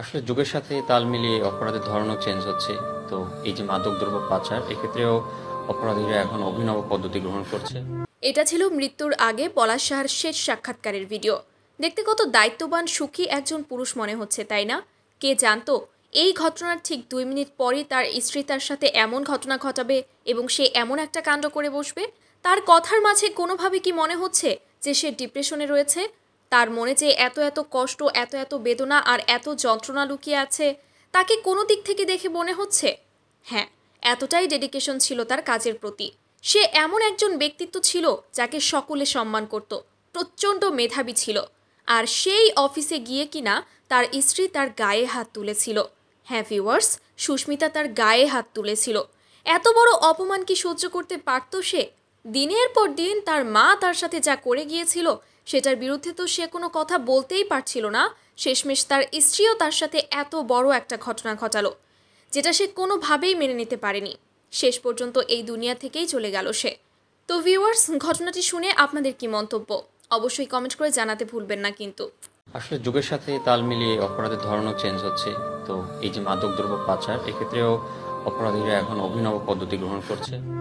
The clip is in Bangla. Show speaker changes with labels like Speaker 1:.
Speaker 1: আসলে যুগের সাথে তাল মিলিয়ে অপরাধের ধরনও চেঞ্জ হচ্ছে। তো এই যে মাদকদ্রব্য পাচার, এক্ষেত্রেও অপরাধীরা এখন অভিনব পদ্ধতি গ্রহণ করছে।
Speaker 2: এটা ছিল মৃত্যুর আগে পলাশ সাহার শেষ সাক্ষাৎকারের ভিডিও। দেখতে কত দায়িত্ববান সুখী একজন পুরুষ মনে হচ্ছে, তাই না? কে জানতো এই ঘটনার ঠিক 2 মিনিট পরই তার স্ত্রী তার সাথে এমন ঘটনা ঘটাবে এবং সে এমন একটা কাণ্ড করে বসবে। তার কথার মাঝে কোনোভাবে কি মনে হচ্ছে যে সে ডিপ্রেশনে রয়েছে? তার মনে যে এত এত কষ্ট, এত এত বেদনা আর এত যন্ত্রণা লুকিয়ে আছে, তাকে কোনো দিক থেকে দেখে মনে হচ্ছে? হ্যাঁ, এতটাই ডেডিকেশন ছিল তার কাজের প্রতি। সে এমন একজন ব্যক্তিত্ব ছিল যাকে সকলে সম্মান করত, প্রচণ্ড মেধাবী ছিল। আর সেই অফিসে গিয়ে কিনা তার স্ত্রী তার গায়ে হাত তুলেছিল। হ্যাঁ ভিউয়ার্স, সুস্মিতা তার গায়ে হাত তুলেছিল। এত বড় অপমান কি সহ্য করতে পারত সে? দিনের পর দিন তার মা তার সাথে যা করে গিয়েছিল সেটার বিরুদ্ধে তো সে কোনো কথা বলতেই পারছিল না। শেষমেশ তার স্ত্রীও তার সাথে এত বড় একটা ঘটনা ঘটালো, যেটা সে কোনোভাবেই মেনে নিতে পারেনি। শেষ পর্যন্ত এই দুনিয়া থেকেই চলে গেল সে। তো ভিউয়ার্স, ঘটনাটি শুনে আপনাদের কি মন্তব্য অবশ্যই কমেন্ট করে জানাতে ভুলবেন না কিন্তু।
Speaker 1: আসলে যুগের সাথে তাল মিলিয়ে অপরাধের ধরনও চেঞ্জ হচ্ছে। তো এই যে মাদকদ্রব্য পাচার, এক্ষেত্রেও অপরাধীরা এখন অভিনব পদ্ধতি গ্রহণ করছে।